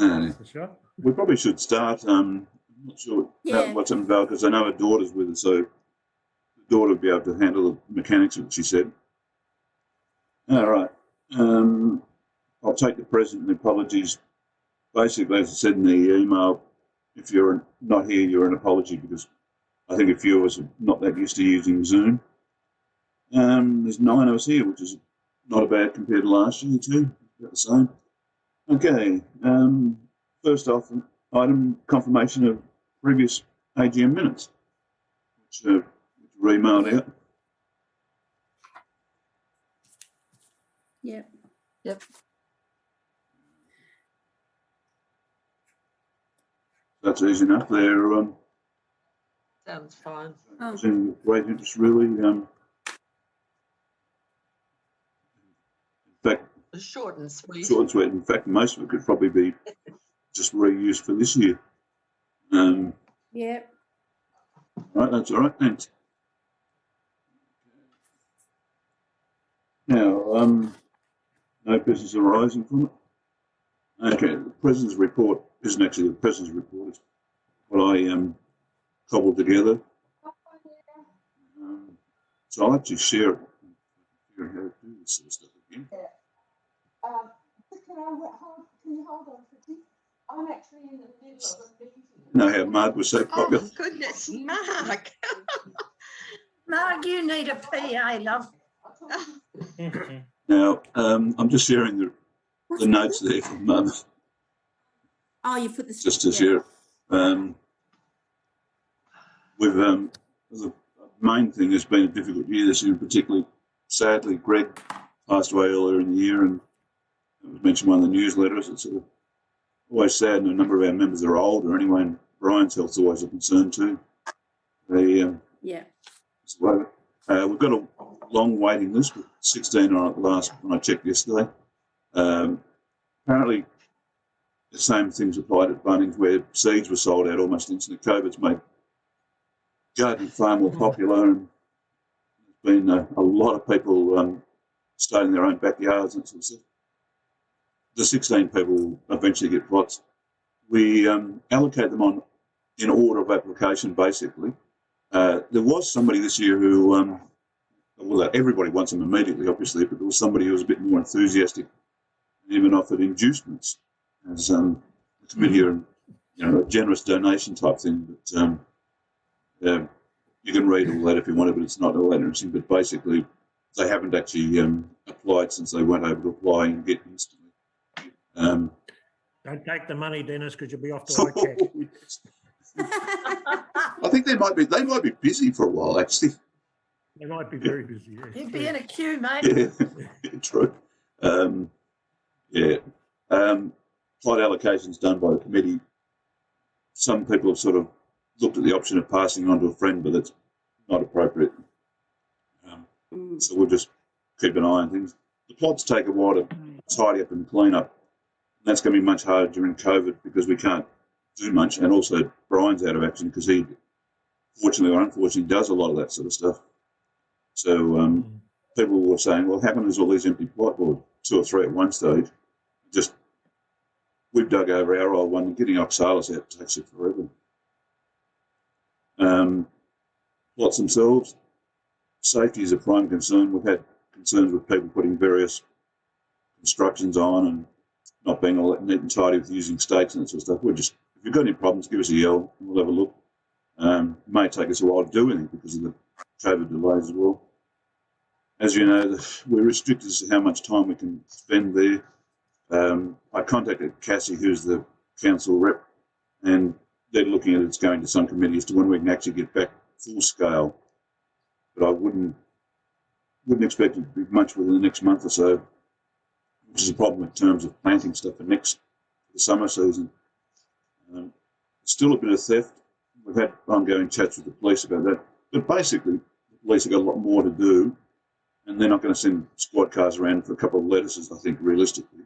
For sure. We probably should start. I'm not sure what's in Val, because I know her daughter's with her, so the daughter will be able to handle the mechanics of it, she said. All right. I'll take the present and apologies. Basically, as I said in the email, if you're not here, you're an apology, because I think a few of us are not that used to using Zoom. There's 9 of us here, which is not bad compared to last year too. About the same. Okay. First off, item confirmation of previous AGM minutes, which were emailed out. Yep. That's easy enough. They're Sounds fine. in great interest, really. In fact, Short and sweet. short and sweet. In fact, most of it could probably be just reused for this year. Yep. Right, that's all right. Thanks. Now, no business arising from it. Okay, the President's report isn't actually the President's report. It's what I cobbled together. So I'll actually share it. Figure out how to do this sort of stuff again. Can you hold on quickly? I'm actually in the middle of a meeting. Know how Mark was so popular. Oh, goodness, Mark. Mark, you need a PA, love. Now, I'm just sharing the notes there from Oh, you put this just to share. With the main thing has been a difficult year this year, particularly sadly, Greg passed away earlier in the year, and it was mentioned in one of the newsletters. It's sort of always sad, and a number of our members are older anyway, and Brian's health's always a concern too. We've got a long waiting list with 16 on it last when I checked yesterday. Apparently, the same things applied at Bunnings, where seeds were sold out almost instantly. COVID's made gardening far more popular, and there's been a lot of people starting in their own backyards and sort of stuff. The 16 people will eventually get plots. We allocate them in order of application, basically. There was somebody this year who, well, everybody wants them immediately, obviously, but there was somebody who was a bit more enthusiastic and even offered inducements as a committee, or a generous donation type thing. But you can read all that if you want to, but it's not all that interesting. But basically, they haven't actually applied since they weren't able to apply and get instantly. Don't take the money, Dennis, because you'll be off the right check. I think they might be busy for a while, actually. They might be very busy. Yes. You'd be in a queue, mate. Yeah, true. Plot allocations done by the committee. Some people have sort of looked at the option of passing on to a friend, but it's not appropriate. So we'll just keep an eye on things. The plots take a while to tidy up and clean up. That's going to be much harder during COVID because we can't do much, and also Brian's out of action because he, fortunately or unfortunately, does a lot of that sort of stuff. So people were saying, well, how come there's all these empty plot boards, 2 or 3 at one stage? Just, we've dug over our old one, and getting oxalis out takes it forever. Plots themselves, safety is a prime concern. We've had concerns with people putting various constructions on and not being all that neat and tidy with using stakes and that sort of stuff. We're just, if you've got any problems, give us a yell and we'll have a look. It may take us a while to do anything because of the COVID delays as well. As you know, we're restricted as to how much time we can spend there. I contacted Cassie, who's the council rep, and they're looking at it's going to some committee as to when we can actually get back full scale. But I wouldn't expect it to be much within the next month or so, which is a problem in terms of planting stuff for the summer season. Still a bit of theft. We've had ongoing chats with the police about that. But basically, the police have got a lot more to do, and they're not going to send squad cars around for a couple of lettuces, I think, realistically.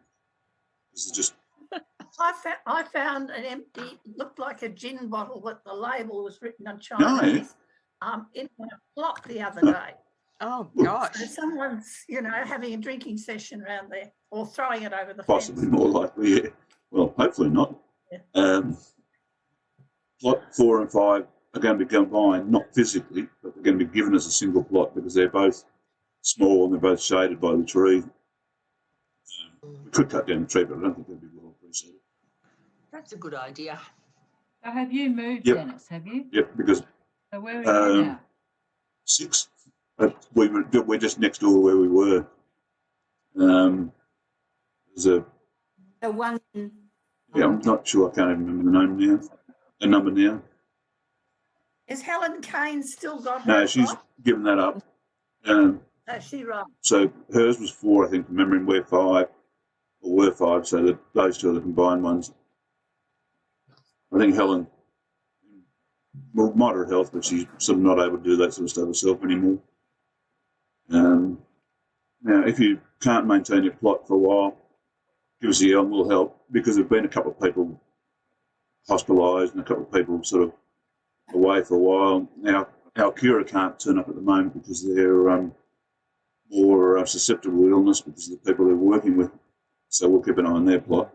This is just... I found an empty, looked like a gin bottle, but the label was written on Chinese, in a block the other day. Oh, gosh. So someone's, having a drinking session around there or throwing it over the possibly fence. More likely, yeah. well, hopefully not. Plot 4 and 5 are going to be combined, not physically, but they're going to be given as a single plot because they're both small and they're both shaded by the tree. We could cut down the tree, but I don't think that'd be well appreciated. That's a good idea. So have you moved, Yep. Dennis? Have you? Yep, because So where are you now? 6, we're just next door where we were. There's a, The one, yeah, I'm not sure, I can't even remember the number now. is Helen Kane still got No, her she's plot? given that up. Oh, she right. So hers was 4, I think, from memory, and we're 5, or were 5, so that those two are the combined ones. I think Helen, well, moderate health, but she's sort of not able to do that sort of stuff herself anymore. Now, if you can't maintain your plot for a while, give us a yell and we'll help, because there have been a couple of people hospitalised and a couple of people sort of away for a while. Now, our Cura can't turn up at the moment because they're more susceptible to illness because of the people they're working with. So we'll keep an eye on their plot.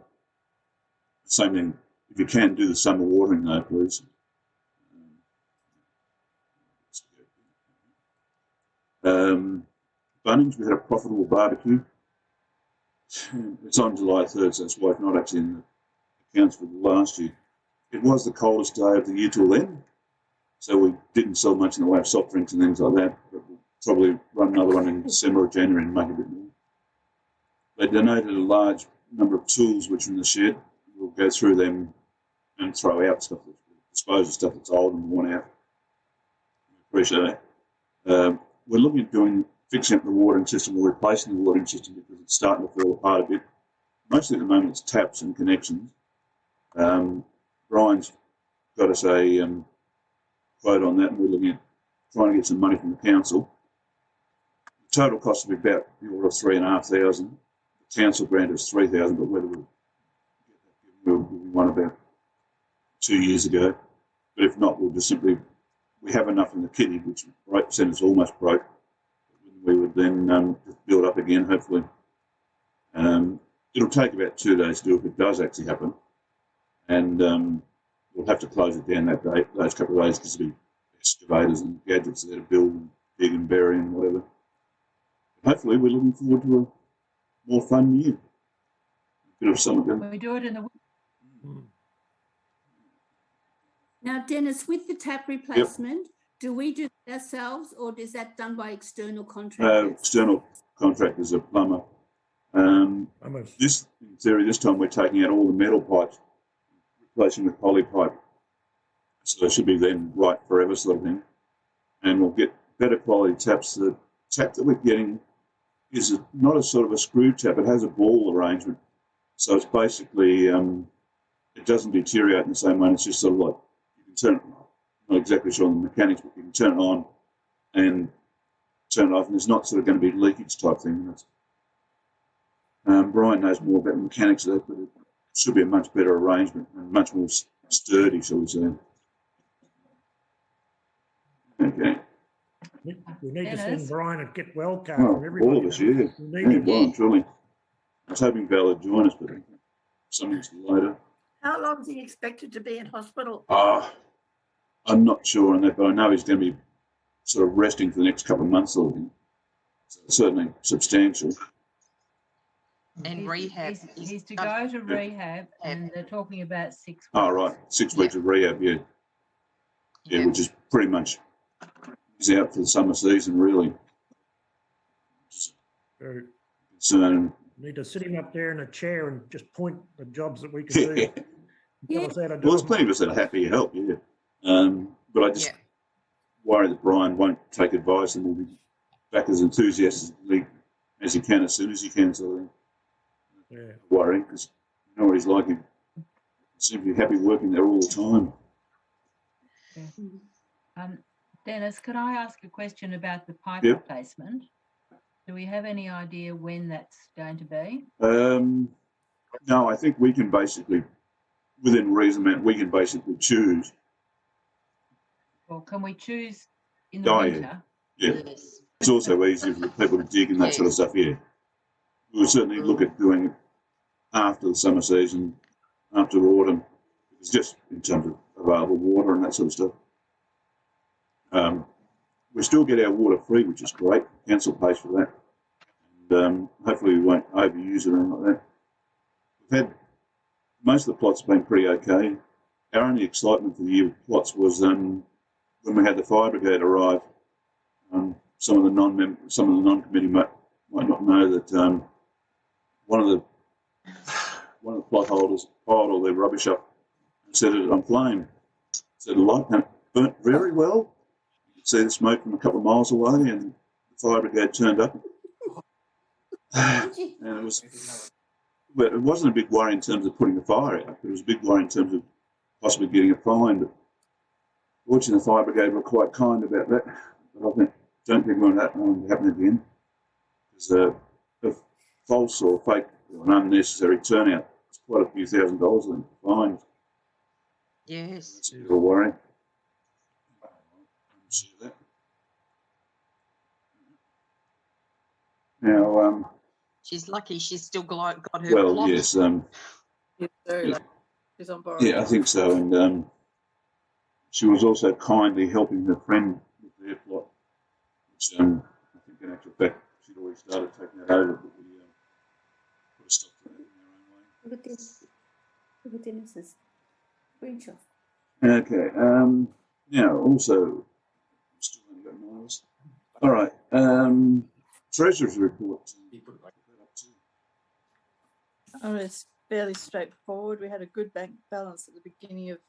Same thing, if you can do the summer watering though, please. Bunnings, we had a profitable barbecue. It's on July 3rd, so that's why it's not actually in the accounts for the last year. It was the coldest day of the year till then, so we didn't sell much in the way of soft drinks and things like that, but we'll probably run another one in December or January and make a bit more. They donated a large number of tools which are in the shed. We'll go through them and throw out stuff, dispose of stuff that's old and worn out. Appreciate that. We're looking at fixing up the watering system or replacing the watering system because it's starting to fall apart a bit. Mostly at the moment it's taps and connections. Brian's got us a quote on that, and we're looking at trying to get some money from the council. The total cost will be about the order of 3,500. The council grant is 3,000, but whether we'll one about 2 years ago. But if not, we'll just simply, we have enough in the kitty, which 8% is almost broke. We would then just build up again, hopefully. It'll take about 2 days to do if it does actually happen. And we'll have to close it down that day, those couple of days, because there'll be excavators and gadgets there to build and dig and bury and whatever. But hopefully, we're looking forward to a more fun year. A bit of summer. When we do it in the Now, Dennis, with the tap replacement, do we do it ourselves or is that done by external contractors? External contractors, a plumber. In theory, this time we're taking out all the metal pipes, replacing with poly pipe. So they should be then right forever sort of thing. And we'll get better quality taps. The tap that we're getting is not a sort of a screw tap, it has a ball arrangement. So it's basically, it doesn't deteriorate in the same way, it's just sort of like, you can turn it on. I'm not exactly sure on the mechanics, but you can turn it on and turn it off, and there's not sort of going to be leakage type thing. Brian knows more about the mechanics of that, but it should be a much better arrangement and much more sturdy, shall we say. Okay. We need to send Dennis? Brian a get well card Well, from everybody. all of us, yeah. We need it. Well, truly. I was hoping Val would join us, but something's later. How long is he expected to be in hospital? I'm not sure on that, but I know he's going to be sort of resting for the next couple of months or something. So certainly substantial. And rehab. He's to go to rehab, and they're talking about 6 weeks. Oh, right. 6 weeks of rehab, yeah. Yeah, which is pretty much, he's out for the summer season, really. So So, need to sit him up there in a chair and just point the jobs that we can do. Yeah. Tell us how to do well, there's them. plenty of us that are happy to help, yeah. But I just worry that Brian won't take advice and will be back as enthusiastically as he can, as soon as he can, sort of thing. Yeah. Worry, because you know what he's like. He seems to be happy working there all the time. Dennis, could I ask a question about the pipe Yep. replacement? Do we have any idea when that's going to be? No, I think we can basically, within reason, we can basically choose. Or can we choose in the Oh, yeah. winter? Yeah, Yes. it's also easy for people to dig and that sort of stuff, yeah. We'll certainly look at doing it after the summer season, after autumn. It's just in terms of available water and that sort of stuff. We still get our water free, which is great. Council pays for that. And hopefully we won't overuse it or anything like that. We've had, most of the plots have been pretty okay. Our only excitement for the year with plots was when we had the fire brigade arrive. Some of the non-committee might not know that one of the plot holders piled all their rubbish up and set it on flame. So the light burnt very well. You could see the smoke from a couple of miles away, and the fire brigade turned up. And it wasn't a big worry in terms of putting the fire out. It was a big worry in terms of possibly getting a fine. But fortunately, the fire brigade were quite kind about that. But I don't think it won't happen again. There's a false or fake or an unnecessary turnout. It's quite a few $1,000s in fines. Yes. That's a bit of a worry. See that. Now, She's lucky she's still got her well, plot. yes, She's very yeah. lucky. She's on borrowed Yeah, I think so. And she was also kindly helping her friend with their plot, which I think in actual fact she'd already started taking that over, but we put a stop to that in our own way. Look at this. Look at Dennis's screenshot. Okay. Now, also, still only got 9 hours. All right. Treasurer's report. Oh, it's fairly straightforward. We had a good bank balance at the beginning of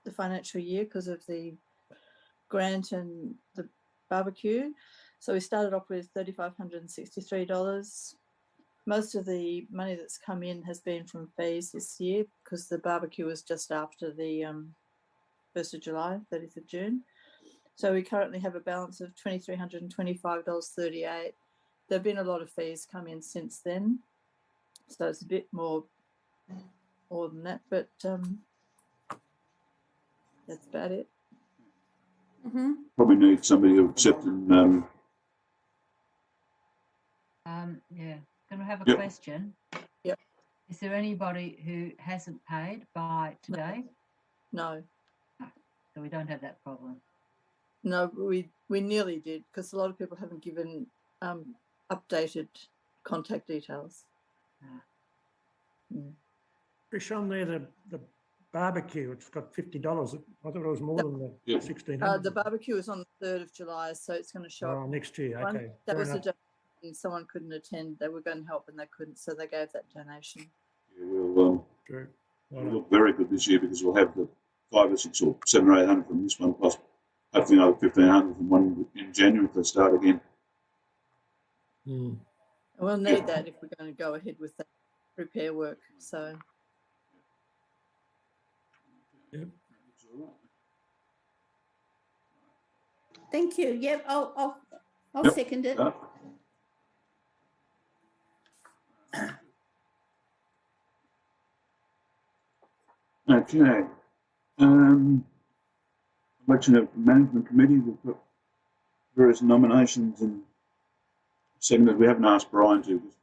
the financial year because of the grant and the barbecue. So we started off with $3,563. Most of the money that's come in has been from fees this year because the barbecue was just after the 1st of July, 30th of June. So we currently have a balance of $2,325.38. There have been a lot of fees come in since then. So it's a bit more than that, but that's about it. Mm-hmm. Probably need somebody to accept and Yeah, can I have a Yep. question? Yep. Is there anybody who hasn't paid by today? No, So we don't have that problem. no, we nearly did because a lot of people haven't given updated contact details. Fish on there, the barbecue, it's got $50. I thought it was more than the Yep. 1,600. The barbecue is on the 3rd of July, so it's going to show Oh, up. next year, One, okay. that fair was a enough. donation. Someone couldn't attend. They were going to help and they couldn't, so they gave that donation. we'll True. it'll look very good this year because we'll have the 5 or 6 or 7 or 800 from this one, plus hopefully another 1,500 from one in January if they start again. Mm. We'll need that if we're going to go ahead with that repair work. So Yep. Thank you. Yep, I'll Yep. second it. Okay. Election of management committee. We've got various nominations and seconded. We haven't asked Brian to, because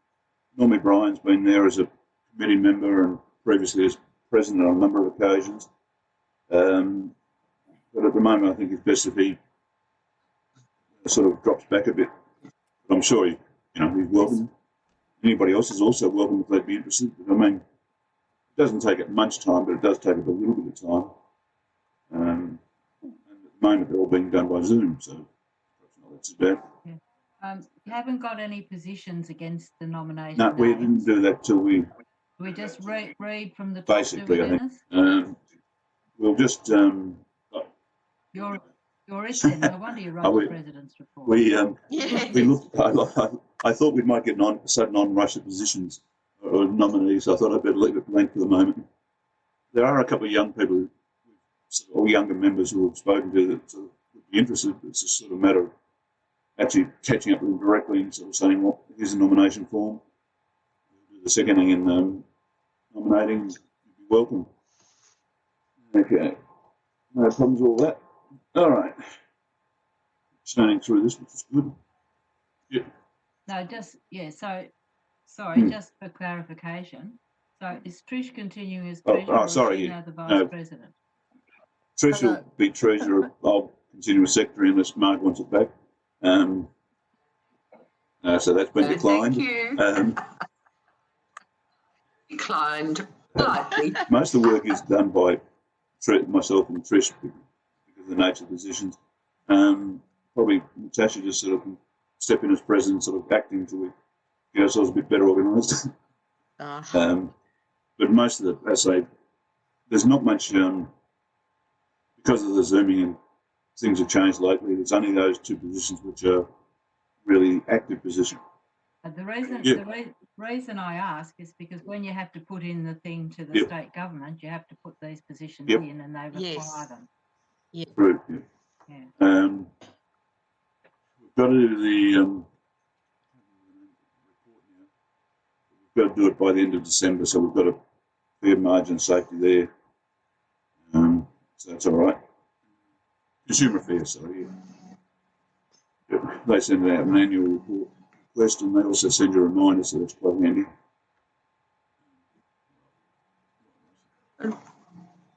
normally Brian's been there as a committee member and previously as president on a number of occasions. But at the moment, I think it's best if he sort of drops back a bit. But I'm sure he's welcome. Anybody else is also welcome if they'd be interested. But I mean, it doesn't take up much time, but it does take up a little bit of time. And at the moment, they're all being done by Zoom, so that's about. You haven't got any positions against the nomination. No, we didn't do that till we. We just read from the top. Basically, I think. Dennis? We'll just. You're it then. No wonder you wrote the president's report. We Yes. looked. I thought we might get a sudden onrush of positions or nominees. I thought I'd better leave it blank for the moment. There are a couple of young people, or younger members who have spoken to that sort of would be interested. But it's just sort of a matter of actually catching up with them directly and sort of saying, "Well, here's a nomination form. We'll do the seconding and nominating. You'd be welcome." Okay, no problems with all that. All right, turning through this, which is good. Yeah. No, just, yeah, so, sorry, just for clarification, So is Trish continuing as Oh, treasurer or sorry, is she yeah. now the vice No. president? Trish Hello. will be treasurer. I'll continue as secretary unless Mark wants it back. So that's been No, declined. thank you. Declined politely. Most of the work is done by myself and Trish because of the nature of the positions. Probably Natasha just sort of step in as president, sort of acting until we get ourselves a bit better organised. But most of the, as I say, there's not much, because of the Zooming and things have changed lately, there's only those two positions which are really active positions. The reason Yeah. the reason I ask is because when you have to put in the thing to the Yep. state government, you have to put these positions Yep. in and they Yes. require them. True, yeah. Yeah. We've got to do the we've got to do it by the end of December, so we've got a fair margin of safety there. So that's all right. Consumer Affairs, sorry. Yeah. They send out an annual report request, and they also send you a reminder, so that's quite handy.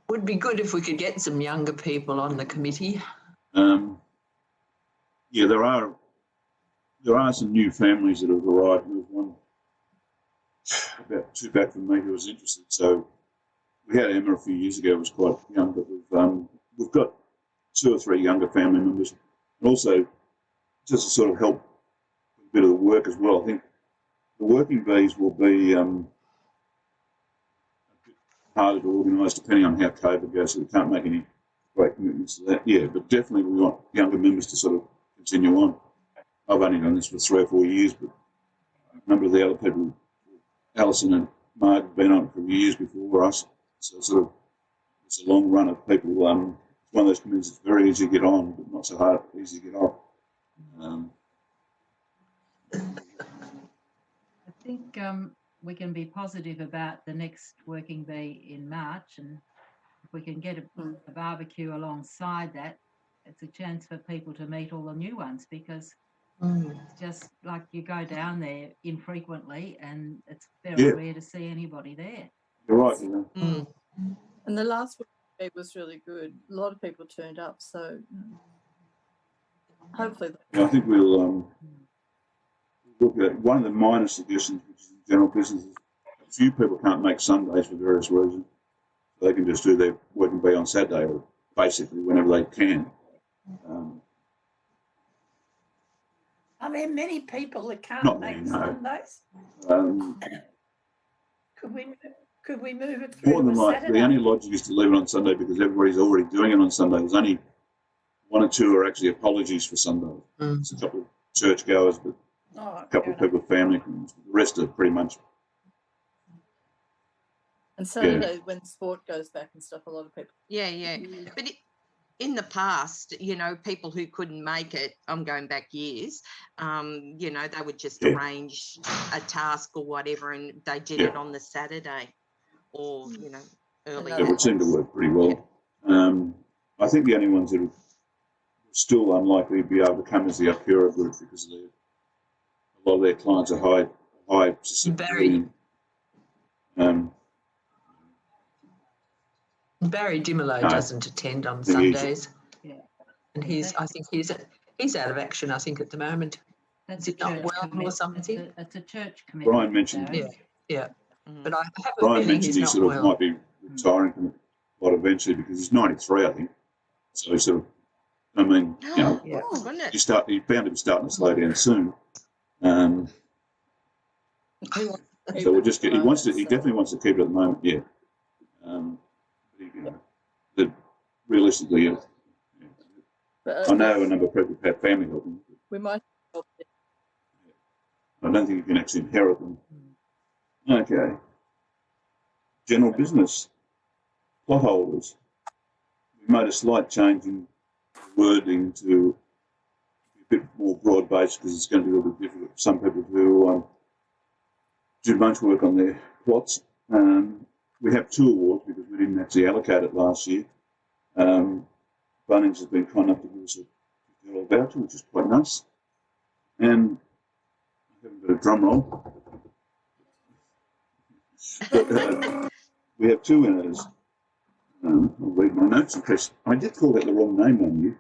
Would be good if we could get some younger people on the committee. Yeah, there are some new families that have arrived. There was one about two back from me who was interested. So we had Emma a few years ago. It was quite young, but we've got 2 or 3 younger family members, and also just to sort of help with a bit of the work as well. I think the working bees will be a bit harder to organise depending on how COVID goes. So we can't make any great commitments to that. Yeah, but definitely we want younger members to sort of continue on. I've only done this for 3 or 4 years, but a number of the other people, Alison and Mark, have been on it for years before us. So sort of it's a long run of people. It's one of those committees that's very easy to get on, but not so hard, easy to get off. I think we can be positive about the next working bee in March, and if we can get a barbecue alongside that, it's a chance for people to meet all the new ones, because it's just like you go down there infrequently and it's very rare to see anybody there. You're right, you know. And the last week was really good. A lot of people turned up, so hopefully. Yeah, I think we'll look at one of the minor suggestions, which is in general business. A few people can't make Sundays for various reasons. So they can just do their working bee on Saturday, or basically whenever they can. Are there many people that can't Not make many, no. Sundays? Could we move it through More to than a like, Saturday? the only logic is to leave it on Sunday because everybody's already doing it on Sunday. There's only 1 or 2 are actually apologies for Sunday. It's a couple of churchgoers, but a couple of people with family commitments. The rest are pretty much. And Saturday, when sport goes back and stuff, a lot of people. Yeah. But in the past, you know, people who couldn't make it, I'm going back years, you know, they would just arrange a task or whatever, and they did it on the Saturday or, you know, earlier. It would seem to work pretty well. I think the only ones that are still unlikely to be able to come is the Alcura group, because a lot of their clients are high Barry Dimolo doesn't attend on Sundays. And I think he's out of action, I think, at the moment. That's Is it not well or something? It's a church commitment. Brian mentioned. Yeah. But I have a Brian feeling mentioned he's he not sort of well. might be retiring from a lot eventually, because he's 93, I think. So he sort of, I mean, you know, he's bound to be starting to slow down soon. So we'll just get. He definitely wants to keep it at the moment. Yeah. You know, realistically, I know a number of people have family helping. We might. I don't think you can actually inherit them. Okay. General business. Plot holders. We made a slight change in wording to be a bit more broad-based, because it's going to be a little bit difficult for some people to do a bunch of work on their plots. We have 2 awards because we didn't actually allocate it last year. Bunnings has been kind enough to give us a $50 voucher, which is quite nice. And I haven't got a drum roll. But we have 2 winners. I'll read my notes in case I did call that the wrong name on you.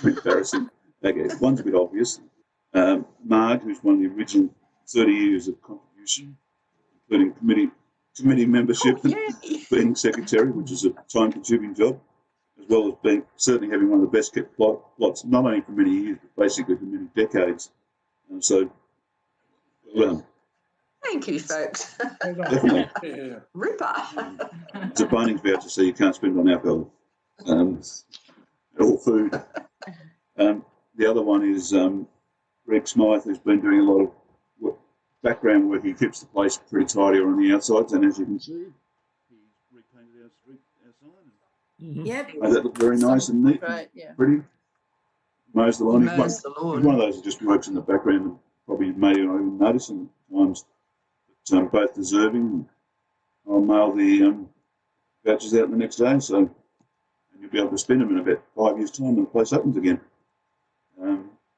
Embarrassing. Okay, one's a bit obvious. Marg, who's won the original 30 years of contribution, including committee membership and being secretary, which is a time-consuming job, as well as being certainly having one of the best kept plots, not only for many years, but basically for many decades. And so, well, Thank you, folks. definitely. Ripper. It's a Bunnings voucher, so you can't spend on alcohol or food. The other one is Greg Smythe, who's been doing a lot of background work. He keeps the place pretty tidy on the outsides, and as you can see, he's repainted our street outside. Yep. Made that look very nice and neat, Right, yeah. pretty. Mows the lawn. Mows the lawn. He's one of those that just works in the background and probably may not even notice at times. But both deserving. I'll mail the vouchers out the next day, so and you'll be able to spend them in about 5 years' time when the place opens again.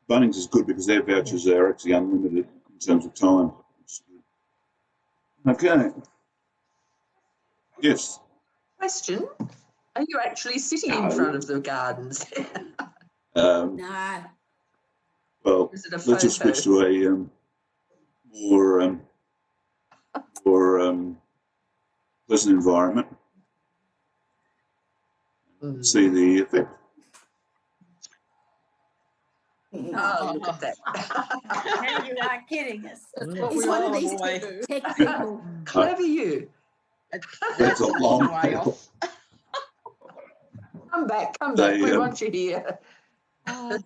Bunnings is good because their vouchers are actually unlimited in terms of time. Okay. Yes. Question. Are you actually sitting in front of the gardens? No. Well, Is it a let's just photo? switch to a more pleasant environment. See the effect. Oh, look at that. Now you are kidding us. He's one of these tech people. Clever you. That's a long way off. Come back, come back. They, We want you here. Yeah,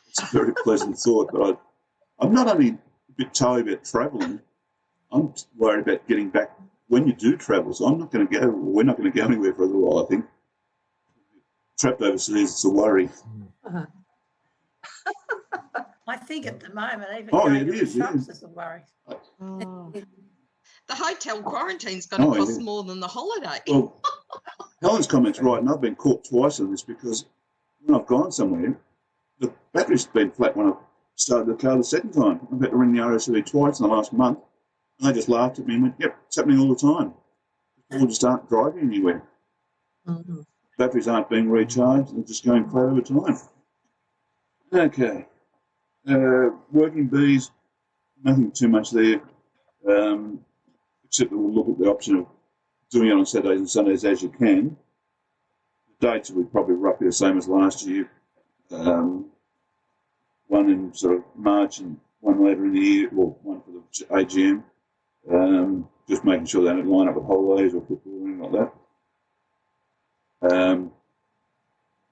it's a very pleasant thought, but I'm not only a bit tired about travelling, I'm worried about getting back when you do travel. So I'm not going to go, we're not going to go anywhere for a little while, I think. Trapped overseas, it's a worry. I think at the moment, even Oh, going it to the is, yeah. shops is a worry. The hotel quarantine's going to Oh, cost yeah. more than the holiday. Well, Helen's comment's right, and I've been caught twice on this because when I've gone somewhere, the battery's been flat when I started the car the second time. I've had to ring the RSC twice in the last month, and they just laughed at me and went, yep, it's happening all the time. People just aren't driving anywhere. Mhm. Batteries aren't being recharged, they're just going flat over time. Okay. Working bees, nothing too much there, except that we'll look at the option of doing it on Saturdays and Sundays as you can. The dates will be probably roughly the same as last year. One in sort of March and one later in the year, or one for the AGM. Just making sure they don't line up with holidays or football or anything like that.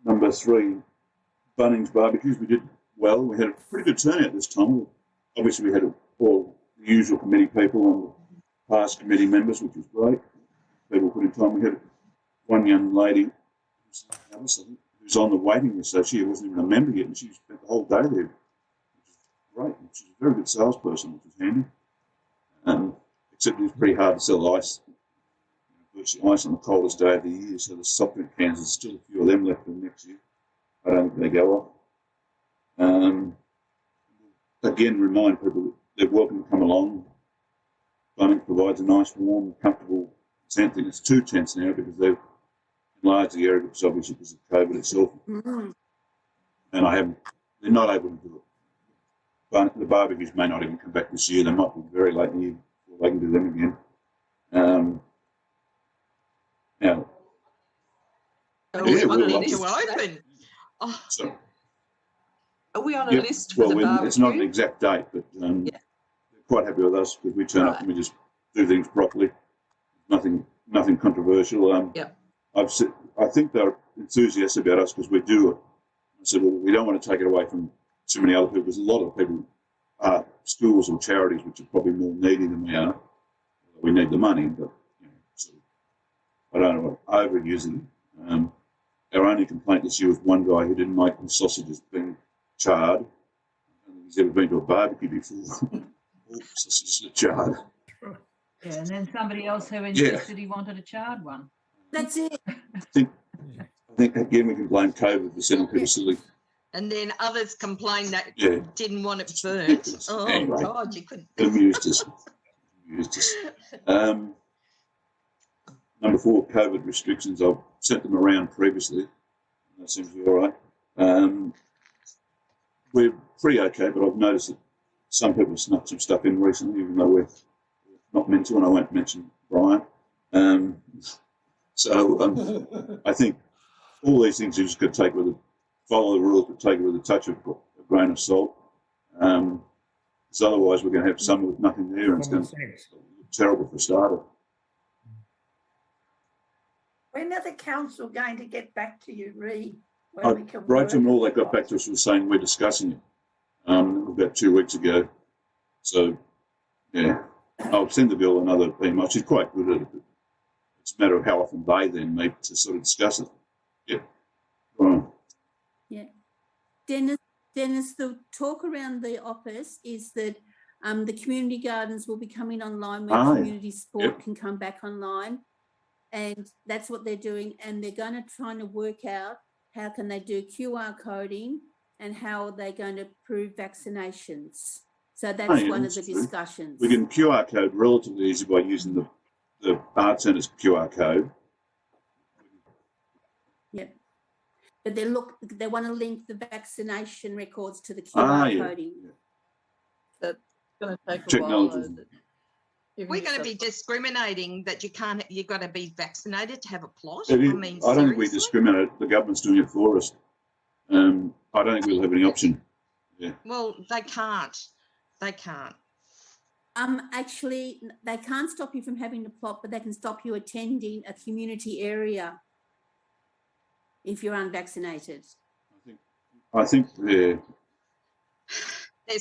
Number 3, Bunnings barbecues. We did well. We had a pretty good turnout this time. Obviously, we had all the usual committee people and past committee members, which was great. People put in time. We had one young lady who's on the waiting list, so she wasn't even a member yet, and she spent the whole day there, which is great. She's a very good salesperson, which was handy. Except it was pretty hard to sell ice. Virtually ice on the coldest day of the year, so the soft drink cans, there's still a few of them left for next year. I don't think they go off. Again, remind people that they're welcome to come along. Bunnings provides a nice, warm, comfortable tent. I think it's 2 tents now because they've enlarged the area because obviously because of COVID itself. Mm. And they're not able to do it. But the barbecues may not even come back this year. They might be very late in the year before they can do them again. Now, Are We we on a want them list to for that? open. Oh, so, Are we on a yep, list for well, the barbecue? it's not an exact date, but they're quite happy with us because we turn up and we just do things properly. Nothing controversial. Yep. I think they're enthusiastic about us because we do it. I said, well, we don't want to take it away from too many other people because a lot of people are schools or charities which are probably more needy than we are. We need the money, but so I don't know what overusing. Our only complaint this year was one guy who didn't like the sausages being charred. I don't think he's ever been to a barbecue before. All sausages are charred. Yeah, and then somebody else who insisted he wanted a charred one. That's it. I think again we can blame COVID for sending people silly. And then others complained that Yeah. didn't want it burnt. Oh, Anyway. God, you couldn't. It amused us. Number 4, COVID restrictions. I've sent them around previously. That seems to be all right. We're pretty okay, but I've noticed that some people have snuck some stuff in recently, even though we're not meant to, and I won't mention Brian. I think all these things you just got to take with follow the rules, but take it with a touch of a grain of salt. Because otherwise we're going to have summer with nothing there, and it's going to look terrible for a starter. When are the council going to get back to you, Ree? I wrote to them, all they got back to us was saying we're discussing it about 2 weeks ago. So, yeah, I'll send the bill another email. She's quite good at it. It's a matter of how often they then meet to sort of discuss it. Yeah. Right. Yeah. Dennis, the talk around the office is that the community gardens will be coming online when community sport can come back online. And that's what they're doing. And they're going to try to work out how can they do QR coding and how they're going to prove vaccinations. So that's one of the discussions. We can QR code relatively easy by using the art centre's QR code. Yep. But they want to link the vaccination records to the QR coding. Yeah. That's going to take a Technology. while. We're going to be discriminating that you've got to be vaccinated to have a plot. I don't think we discriminate. The government's doing it for us. I don't think we'll have any option. Yeah. Well, they can't. They can't. Actually, they can't stop you from having a plot, but they can stop you attending a community area if you're unvaccinated. I think there's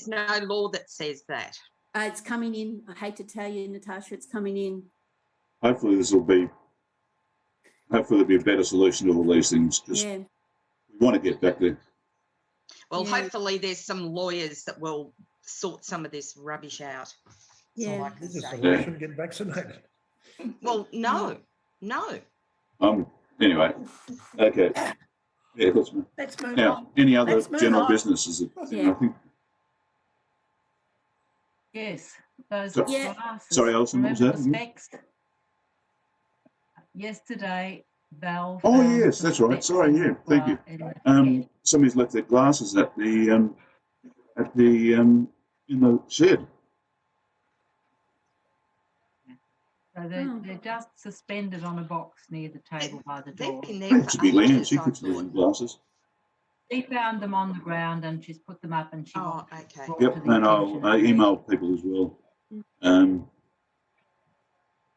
no law that says that. It's coming in. I hate to tell you, Natasha, it's coming in. Hopefully there'll be a better solution to all these things. Yeah. We want to get back there. Well, hopefully there's some lawyers that will sort some of this rubbish out. Yeah. So I can say. We should get vaccinated. Well, no. Anyway, okay. Yeah, let's move on. Any other general businesses? I think. Yes, those Yeah. glasses. Sorry, Alison, what was that? Specs. Yesterday, Val. Oh yes, that's right. Sorry, yeah, thank you. Somebody's left their glasses at the in the shed. So they're just suspended on a box near the table by the door. That should be Leanne. She puts them in glasses. She found them on the ground and she's put them up and she. Oh, okay. Yep, and I'll email people as well.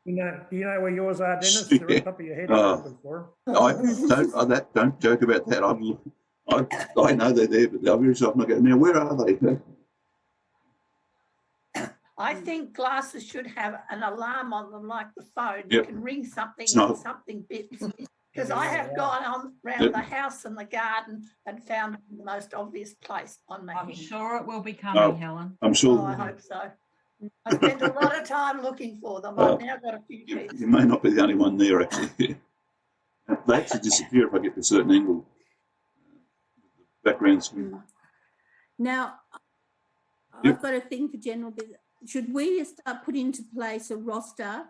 You know where yours are, Dennis? They're on top of your head. Don't joke about that. I know they're there, but every so often I go, now where are they? I think glasses should have an alarm on them like the phone. Yep. You can ring something and something bips. Because I have gone on around the house and the garden and found it in the most obvious place on my I'm head. sure it will be coming, Helen. I'm sure. Oh, I hope so. I spent a lot of time looking for them. I've now got a few pieces. You may not be the only one there, actually. They actually disappear if I get to a certain angle. The background screen. Now, I've got a thing for general business. Should we start putting into place a roster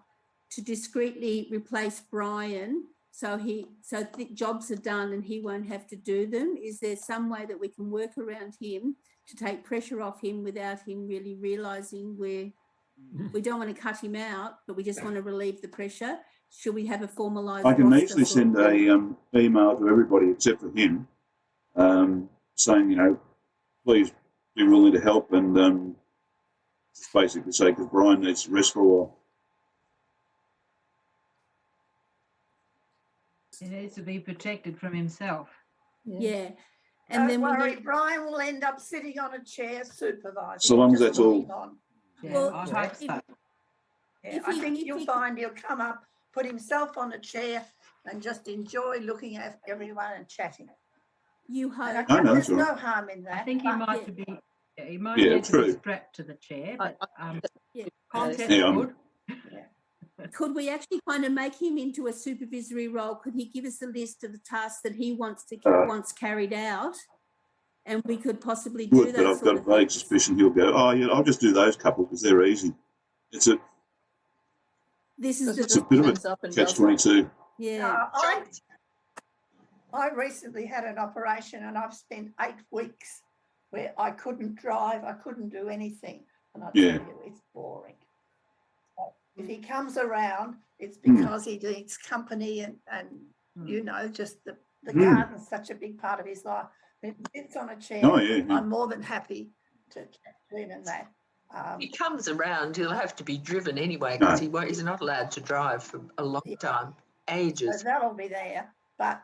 to discreetly replace Brian so jobs are done and he won't have to do them? Is there some way that we can work around him to take pressure off him without him really realising we don't want to cut him out, but we just want to relieve the pressure? Should we have a formalised I can roster easily send a email to everybody except for him saying, please be willing to help and just basically say, because Brian needs to rest for a while. He needs to be protected from himself. Yeah. And Don't worry, Brian will end up sitting on a chair supervising. So long as that's all. Yeah, Well, I hope so. Yeah, I think you'll find he'll come up, put himself on a chair and just enjoy looking at everyone and chatting. You hope. There's no harm in that. I think he might need to be strapped to the chair, but content good. Could we actually kind of make him into a supervisory role? Could he give us a list of the tasks that he wants carried out? and we could possibly do Would, that. but I've got a vague suspicion he'll go, oh, yeah, I'll just do those couple because they're easy. It's a This is it's a bit of Turns up a and does it. catch-22. yeah. I recently had an operation and I've spent 8 weeks where I couldn't drive, I couldn't do anything. And I tell Yeah. you, it's boring. So if he comes around, it's because he needs company and you know, just the garden's such a big part of his life. If he sits on a chair, Oh, yeah, yeah. I'm more than happy to chat to him and that. He comes around, he'll have to be driven anyway because he's not allowed to drive for a long time, So ages. that'll be there, but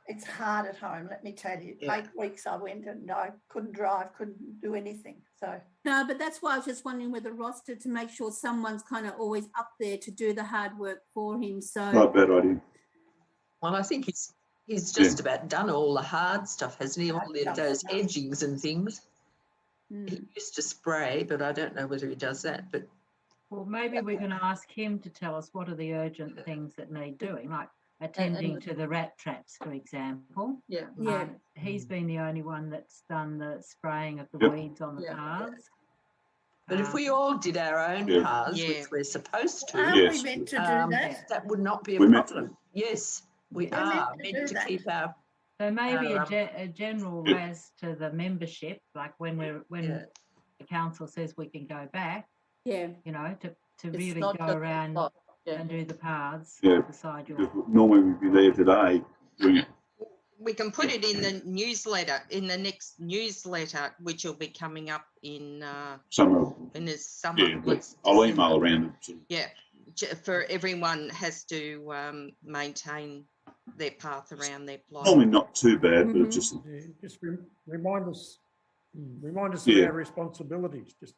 it's hard at home, let me tell you. Yeah. 8 weeks I went and I couldn't drive, couldn't do anything. So No, but that's why I was just wondering with the roster to make sure someone's kind of always up there to do the hard work for him. So Not a bad idea. Well, I think he's just about done all the hard stuff, hasn't he? All those edgings and things. He used to spray, but I don't know whether he does that. But Well, maybe we can ask him to tell us what are the urgent things that need doing, like attending to the rat traps, for example. Yeah. Yeah. He's been the only one that's done the spraying of the weeds on the Yeah. paths. but if we all did our own Yeah. paths, Yeah. which we're supposed to, are Yes. we meant to do that? that would not be a We're meant to. problem. Yes, we We're are meant to do meant to that. keep our. So maybe Um, a general Yeah. ras to the membership, like when Yeah. the council says we can go back, yeah, you know, to It's really not go just around lot, yeah. and do the paths Yeah. beside your. Because normally we'd be there today doing it. We can put it in the newsletter, in the next newsletter, which will be coming up in Summer. the summer. Yeah, but It's I'll December. email around it. Sort of. Yeah, for everyone has to maintain their path around their plot. Normally not too bad, but it's just Yeah, just remind us of Yeah. our responsibilities. Just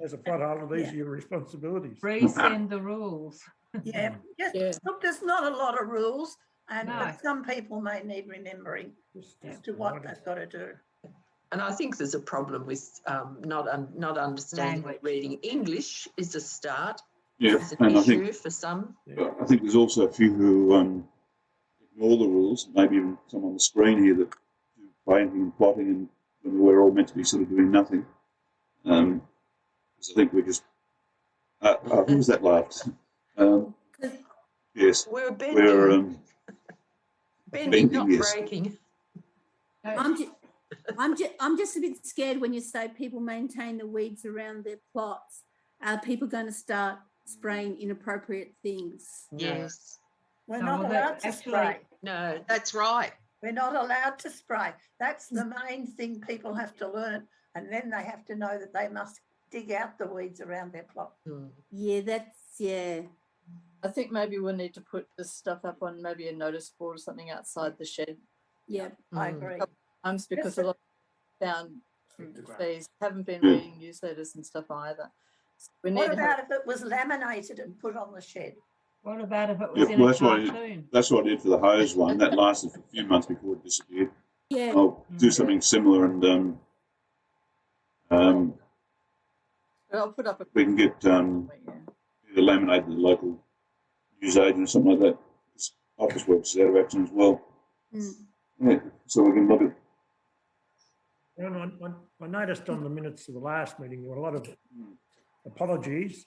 as a plot holder, these are your responsibilities. Resend the rules. Yeah, yes. Yeah. Look, there's not a lot of rules, and No. but some people may need remembering Just as to what they've got to do. And I think there's a problem with not understanding Language. reading English is a start. yeah. It's an And I issue think for some. there's also a few who ignore the rules. Maybe even some on the screen here that do painting and plotting, and when we're all meant to be sort of doing nothing. Because I think we're just. Who was that laughed? Yes, We're bending, we're bending, not yes. breaking. I'm just a bit scared when you say people maintain the weeds around their plots. Are people going to start spraying inappropriate things? Yes, We're No, not well, allowed to actually- spray. No, that's right. We're not allowed to spray. That's the main thing people have to learn, and then they have to know that they must dig out the weeds around their plot. Yeah, yeah. I think maybe we'll need to put this stuff up on maybe a notice board or something outside the shed. Yeah. I agree. Because a lot of found these haven't been Yeah. reading newsletters and stuff either. So we need What to about if it was laminated and put on the shed? What about if it Yeah, was in well, a that's what I cartoon? That's what I did for the hose one. That lasted for a few months before it disappeared. Yeah. I'll do something similar, and I'll put up a we can get yeah. either laminated to the local newsagent or something like that. This Office Works is out of action as well. Yeah, so we can look at. I noticed on the minutes of the last meeting, there were a lot of apologies,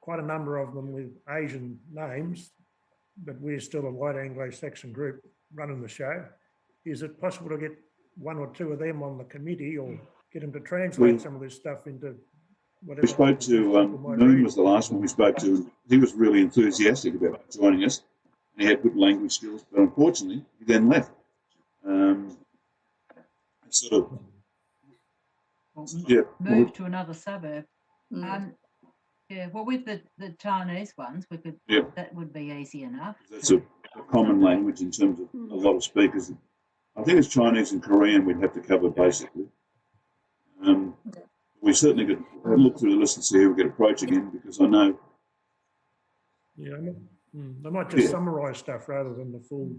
quite a number of them with Asian names, but we're still a white Anglo-Saxon group running the show. Is it possible to get one or two of them on the committee or get them to translate some of this stuff into whatever? We spoke to Moon was the last one we spoke to, and he was really enthusiastic about joining us. And he had good language skills, but unfortunately, he then left. Sort of, yeah. Move to another suburb. Mm. Yeah, well, with the Chinese ones, we could. Yeah. That would be easy enough. That's a common language in terms of a lot of speakers. I think it's Chinese and Korean we'd have to cover basically. We certainly could look through the list and see who we could approach again, because I know. Yeah, they might just summarise stuff rather than the full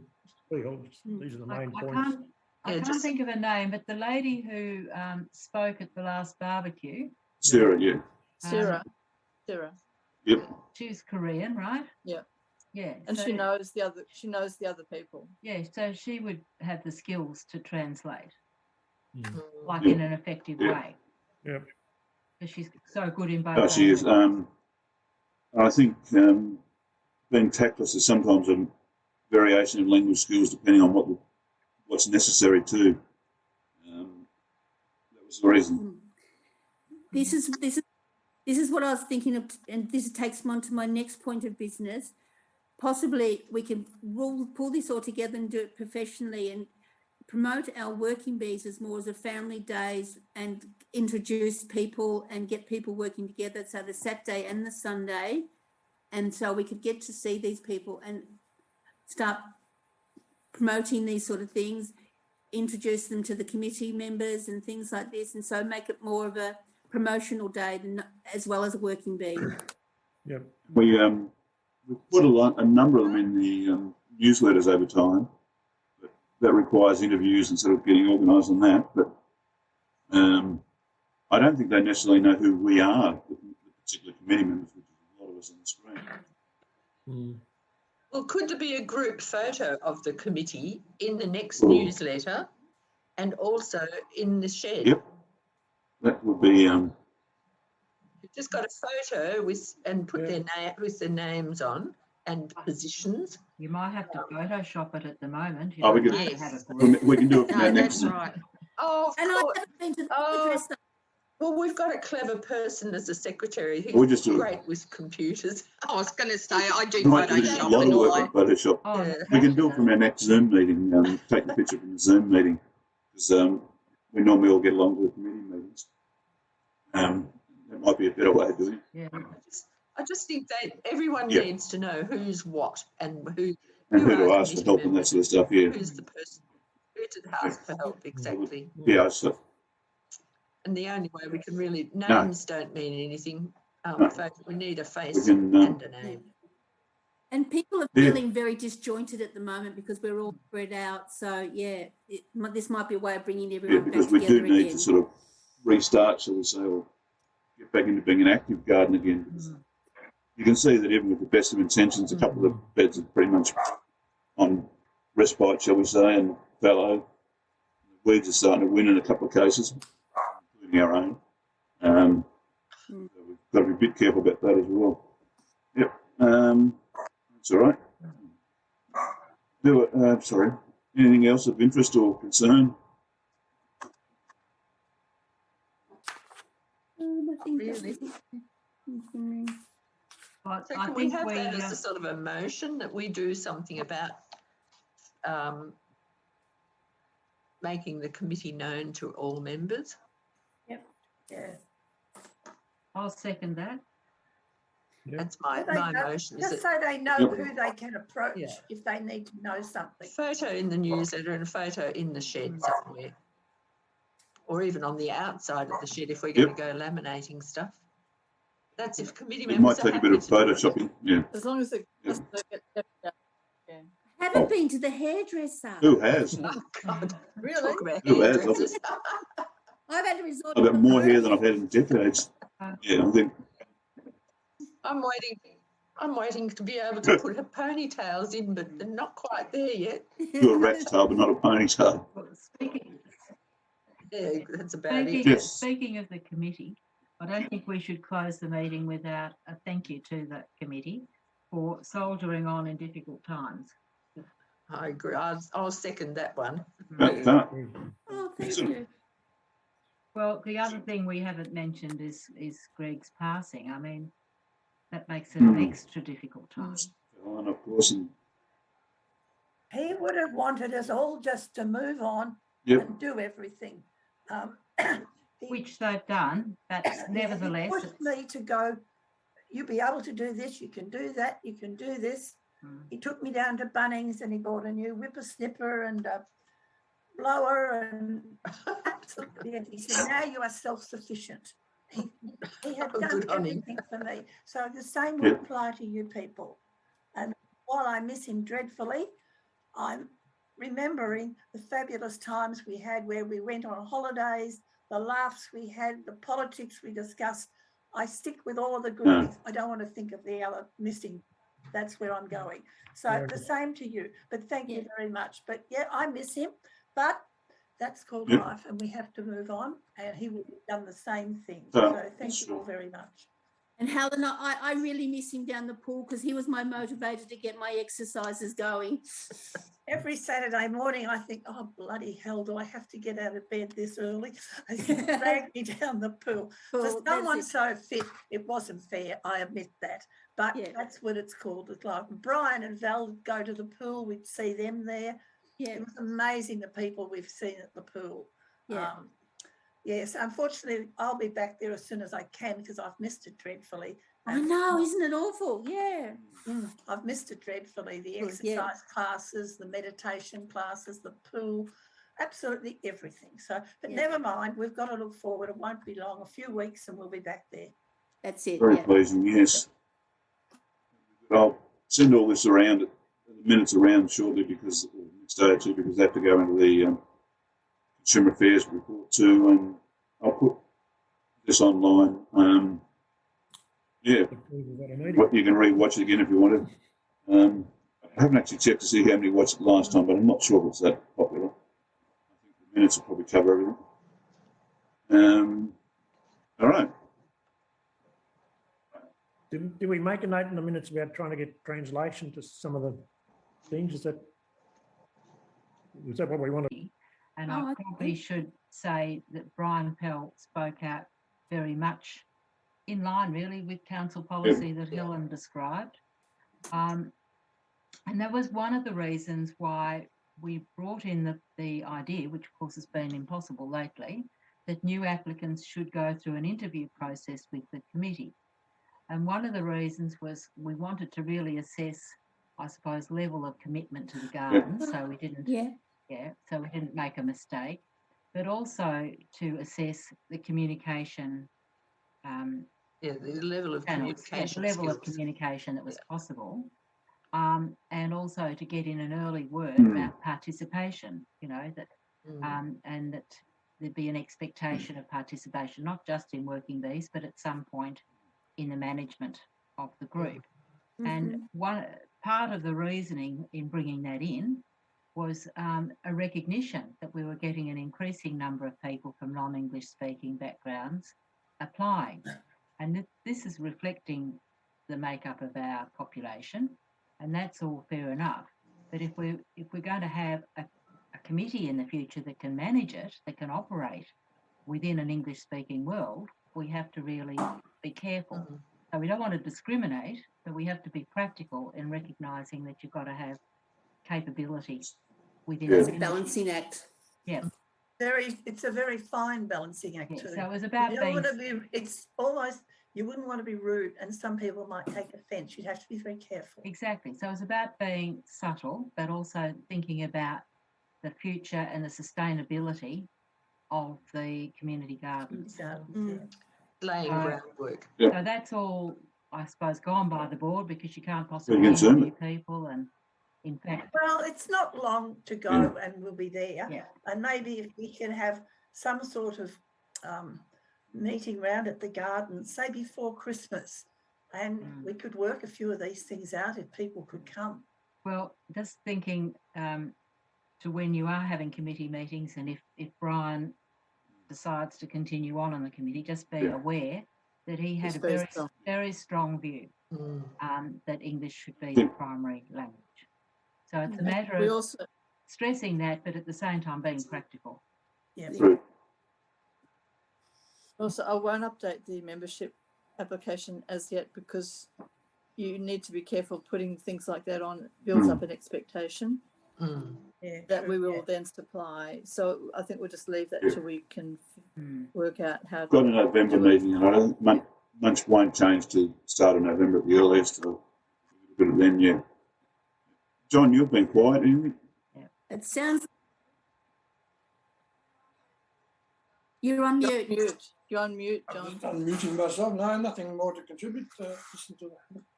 spiel. These are the main points. I can't think of her name, but the lady who spoke at the last barbecue. Sarah, yeah. Sarah. Yep. She's Korean, right? Yeah. Yeah. And so- she knows the other people. Yeah, so she would have the skills to translate. like Yeah. in an effective Yeah. way. Yep. Because she's so good in both. Oh, she is. languages. I think being tactless is sometimes a variation of language skills depending on what's necessary too. That was the reason. This is what I was thinking of, and this takes me on to my next point of business. Possibly we can pull this all together and do it professionally and promote our working bees as more as a family days and introduce people and get people working together. So the Saturday and the Sunday. And so we could get to see these people and start promoting these sort of things, introduce them to the committee members and things like this. And so make it more of a promotional day as well as a working bee. Yep. We put a number of them in the newsletters over time. But that requires interviews and sort of getting organised on that. But I don't think they necessarily know who we are, the particular committee members, which is a lot of us on the screen. Well, could there be a group photo of the committee in the next newsletter and also in the shed? Yep. That would be. You've just got a photo and put their name with their names on and positions. You might have to Photoshop it at the moment. You Oh, we don't can- have to have a group. We can do it from No, our that's next. right. Oh, of And I course. haven't been to the Oh. hairdresser. Well, we've got a clever person as a secretary We who's just do it. great with computers. I was going to say I do Might do a Photoshop lot and of all work that. on Photoshop. Oh, Yeah. We can do it from our next Zoom meeting. Take the picture from the Zoom meeting because we normally all get along to the committee meetings. That might be a better way of doing it. Yeah. I just think that everyone Yeah. needs to know who's what and who And who are to the ask for committee help and that members, sort of stuff. Yeah. who's the person who to ask for help exactly. Yeah. So, And the only way we can really No. names don't mean anything. No. We need a we face can. and a name. And people are Yeah. feeling very disjointed at the moment because we're all spread out. So, yeah, this might be a way of bringing Yeah, everyone because back we together do need again. to sort of restart, shall we say, or get back into being an active garden again. Because you can see that even with the best of intentions, a couple of the beds are pretty much on respite, shall we say, and fallow. Weeds are starting to win in a couple of cases, including our own. So we've got to be a bit careful about that as well. Yep, that's all right. Sorry. Anything else of interest or concern? I think that's Really? it. But So I can we think have we, that as a sort of a motion that we do something about making the committee known to all members? Yeah. I'll second that. That's my So they know- motion. Is Just it so they know Yep. who they can approach Yeah. if they need to know something. photo in the newsletter and a photo in the shed somewhere? Or even on the outside of the shed if we're going to go laminating stuff. That's if committee It members might are take a happy bit of to do it. photoshopping. Yeah. As long as the Yeah. customer gets left out. Yeah. I haven't been to the hairdresser. Who has? Oh, God. Really? Talk about Who has? hairdressers. I've had to resort I've got to more hair than I've had in decades. Yeah, I think. I'm waiting to be able to put her ponytails in, but they're not quite there yet. Do a rat's tail, but not a ponytail. Well, Speaking, Yeah, that's about it. Yes. speaking of the committee, I don't think we should close the meeting without a thank you to the committee for soldiering on in difficult times. I agree. I'll second that one. Oh, thank you. Well, the other thing we haven't mentioned is Greg's passing. I mean, that makes it an extra difficult time. And of course, and He would have wanted us all just to move on Yep. and do everything. Which they've done, but nevertheless, He pushed me to go, you'll be able to do this, you can do that, you can do this. He took me down to Bunnings and he bought a new whippersnipper and a blower and absolutely. And he said, now you are self-sufficient. He had done Good on him. everything for me. So the same would apply to you people. And while I miss him dreadfully, I'm remembering the fabulous times we had where we went on holidays, the laughs we had, the politics we discussed. I stick with all of the good things. I don't want to think of the other missing. That's where I'm going. So the same to you. But thank you very much. But yeah, I miss him. But that's called Yep. life, and we have to move on, and he will have done the same thing. Oh, So thank you sure. all very much. And Helen, I really miss him down the pool because he was my motivator to get my exercises going. Every Saturday morning, I think, oh, bloody hell, do I have to get out of bed this early? And he dragged me down the pool. For Well, that's someone it. so fit, it wasn't fair, I admit that. But Yeah. that's what it's called. It's like Brian and Val would go to the pool, we'd see them there. Yeah, It was amazing the people we've seen at the pool. yeah. Yes, unfortunately, I'll be back there as soon as I can because I've missed it dreadfully. I And know, isn't it awful? Yeah. I've missed it dreadfully. The Well, exercise yeah. classes, the meditation classes, the pool, absolutely everything. So, but Yeah. never mind, we've got to look forward. It won't be long, a few weeks, and we'll be back there. That's it. Very Yeah. pleasing, yes. I'll send all this around, the minutes around shortly because next day or two, because they have to go into the Consumer Affairs report too, and I'll put this online. Yeah, We've got a meeting. what you can re-watch it again if you wanted. I haven't actually checked to see how many watched it last time, but I'm not sure if it's that popular. I think the minutes will probably cover everything. All right. Did we make a note in the minutes about trying to get translation to some of the things? Was that what we wanted? And Oh, I okay. probably should say that Brian Pell spoke out very much in line really with council policy that Helen described. And that was one of the reasons why we brought in the idea, which of course has been impossible lately, that new applicants should go through an interview process with the committee. And one of the reasons was we wanted to really assess, I suppose, level of commitment to the garden. So we didn't, so we didn't make a mistake, but also to assess the communication, Yeah, the level of channels, communication the level of skills. communication that was possible. And also to get in an early word Mm. about participation, you know, that and that there'd be an expectation of participation, not just in working bees, but at some point in the management of the group. And one part of the reasoning in bringing that in was a recognition that we were getting an increasing number of people from non-English speaking backgrounds applying. And this is reflecting the makeup of our population, and that's all fair enough. But if we're going to have a committee in the future that can manage it, that can operate within an English-speaking world, we have to really be careful. So we don't want to discriminate, but we have to be practical in recognising that you've got to have capability within It's a a balancing act. Yeah. It's a very fine balancing act too. So it was about You don't being want to be, it's almost, you wouldn't want to be rude, and some people might take offence. You'd have to be very careful. exactly. So it's about being subtle, but also thinking about the future and the sustainability of the community gardens. Laying groundwork. Yeah. So that's all, I suppose, gone by the board because you can't possibly Very concerned. interview people, and in fact, Well, it's not long to go and we'll be there. Yeah. And maybe if we can have some sort of meeting round at the garden, say before Christmas, and we could work a few of these things out if people could come. well, just thinking to when you are having committee meetings, and if Brian decides to continue on the committee, just be aware that he had He's a very strong. very strong view that English should be the primary language. So it's a matter We of also, stressing that, but at the same time being practical. Yeah. also, I won't update the membership application as yet because you need to be careful putting things like that on, builds up an expectation Yeah, that true, we will yeah. then supply. So I think we'll just leave that till we can work out how Got a to November do it. meeting, and I don't think much won't change to start of November at the earliest. So a bit of then, yeah. John, you've been quiet, haven't you? It sounds. You're on mute. You're on mute, I'm John. just unmuting myself. No, nothing more to contribute. Listen to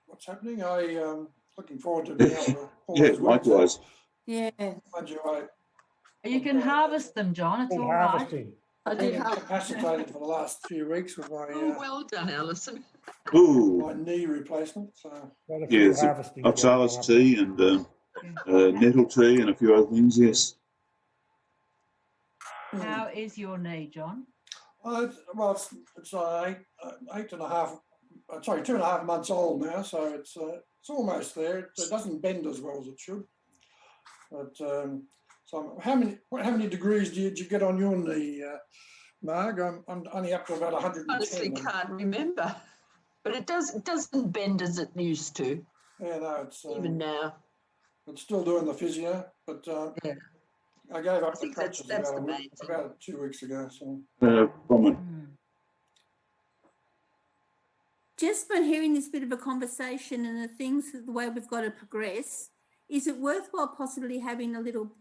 what's happening. I looking forward to being able to pull Yeah, those works out. likewise. Yeah. Mind you, You can harvest them, John. It's all right. Harvesting. I did I've been have incapacitated for the last few weeks with my Oh, well done, Alison. Ooh, my knee replacement. So Quite a yeah, few there's harvesting. oxalis tea and nettle tea and a few other things, yes. How is your knee, John? Well, it's 2.5 months old now, so it's almost there. It doesn't bend as well as it should. But so how many degrees did you get on your knee, Marg? I'm only up to about 110. Honestly, can't remember, but it doesn't bend as it used to. Yeah, no, it's even now. It's still doing the physio, but yeah. I gave up I the think crutches that's the about, main thing. about 2 weeks ago. So Just by hearing this bit of a conversation and the things, the way we've got to progress, is it worthwhile possibly having a little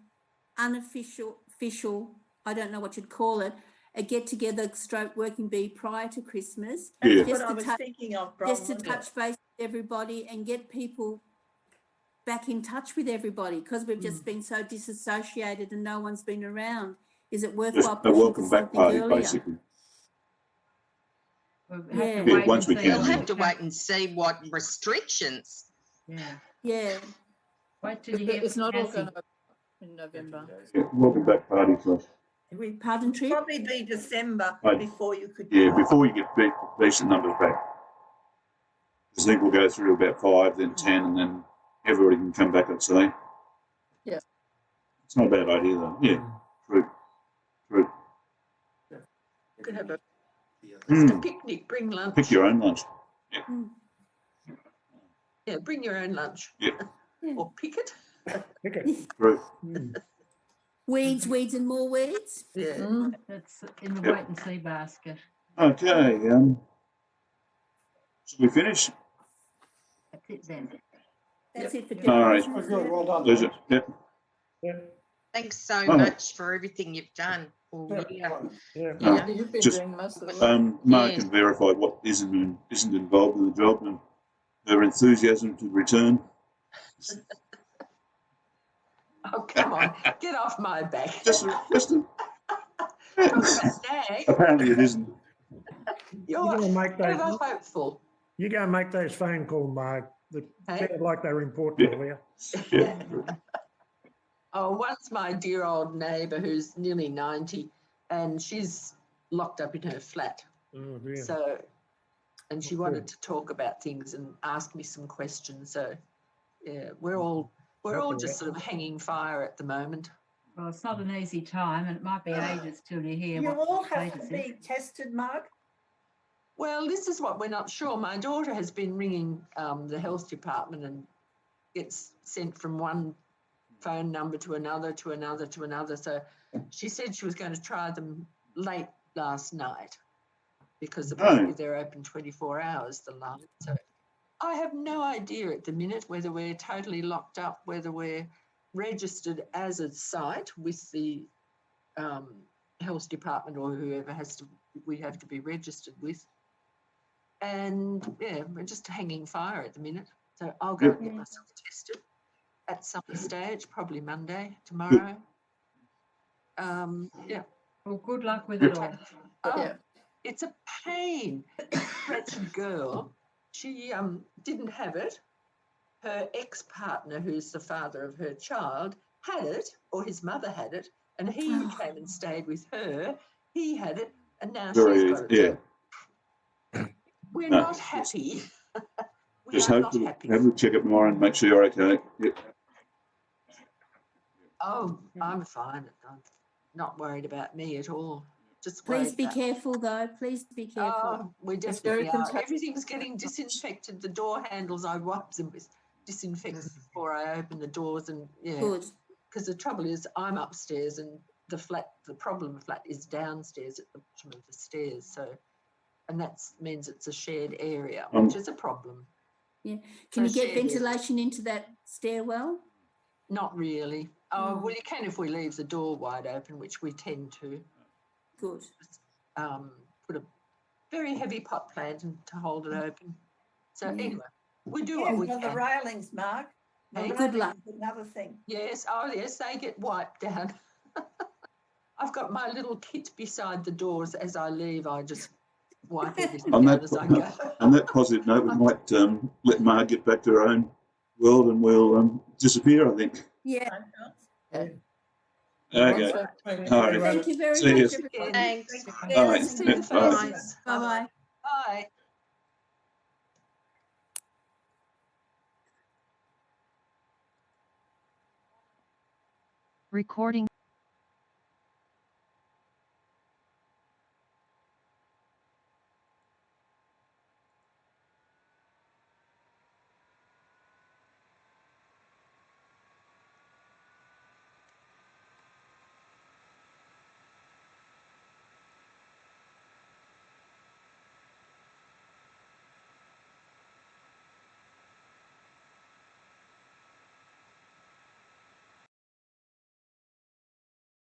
official, I don't know what you'd call it, a get together stroke working bee prior to Christmas? That's Just what I to was touch, thinking of, just to Bronwyn. touch base with everybody and get people back in touch with everybody, because we've just been so disassociated and no one's been around. Is it Just worthwhile a pushing for welcome back something party, earlier? basically. We'll have Yeah. to Yeah, wait once and we see can, what We'll yeah. have to wait and see what restrictions. Yeah. Yeah. Wait till you hear It's from not all Cassie. going to in November. Yeah, welcome back party for Pardon, Trip? Probably be December Right. before you could. before you get decent numbers back. I think we'll go through about 5, then 10, and then everybody can come back, I'd say. Yeah. It's not a bad idea, though. Yeah, true. You could have just a picnic, bring lunch. Pick your own lunch. Yeah, bring your own lunch. Yeah. Or pick it. Pick it. True. Weeds and more weeds? Yeah. That's in the Yep. wait and see basket. Okay. Should we finish? That's it then. That's it for All right. definitions, good, yeah. well done. Pleasure. Yep. Yeah, Thanks so Oh. much for everything you've done all Yeah, year. fine. yeah. You know? You've been Just, doing most of the work. Mark Yeah. can verify what isn't involved in the job and her enthusiasm to return. Oh, come on, get off my back. Just Talk about nag. apparently it isn't. You're You're gonna make ever those. hopeful. You go and make those phone calls, Mark. That Hey? sound like they were important Yeah. earlier. Yeah. Oh, one's my dear old neighbour who's nearly 90 and she's locked up in her flat. Oh dear. So, and she Okay. wanted to talk about things and ask me some questions. So, yeah, we're all Okay. just sort of hanging fire at the moment. Well, it's not an easy time, and it might be ages till you hear You what all the have status to is. be tested, Mark. Well, this is what we're not sure. My daughter has been ringing the health department and gets sent from one phone number to another, to another, to another. So she said she was going to try them late last night because apparently they're open 24 hours, the line. So I have no idea at the minute whether we're totally locked up, whether we're registered as a site with the health department or whoever we have to be registered with. And yeah, we're just hanging fire at the minute. So I'll go and get myself tested at some stage, probably Monday, tomorrow. Yeah. Well, good luck with it all. Oh, Yeah. it's a pain. Wretched girl. She didn't have it. Her ex-partner, who's the father of her child, had it, or his mother had it, and he came and stayed with her. He had it, and now she's got it. Yeah. We're No, not happy. We Just are hope not to happy. have a check up tomorrow and make sure you're okay. Yep. Oh, I'm fine. I'm not worried about me at all. Just Please worried be about- careful, though. Please be careful. Oh, we very definitely are. contagious. Everything's getting disinfected. The door handles, I wipe them with disinfectant before I open the doors. And yeah, Good. because the trouble is I'm upstairs and the problem flat is downstairs at the bottom of the stairs. So, and that means it's a shared area, which is a problem. Can So you get shared area. ventilation into that stairwell? Not really. Oh, well, you can if we leave the door wide open, which we tend to. Good. Put a very heavy pot plant and to hold it open. So anyway, we do Yeah, what we for the can. railings, Mark. The Hey? Good railings luck. is Another thing. Yes, oh yes, they get wiped down. I've got my little kit beside the doors. As I leave, I just wipe everything On down that, as I go. on that positive note, we might let Marg get back to her own world and we'll disappear, I think. Yeah. Okay. Thank All right. Thank you very See much, yous. everyone. Thanks. All right. See you Bye. Thursdays. Bye-bye. Bye. Recording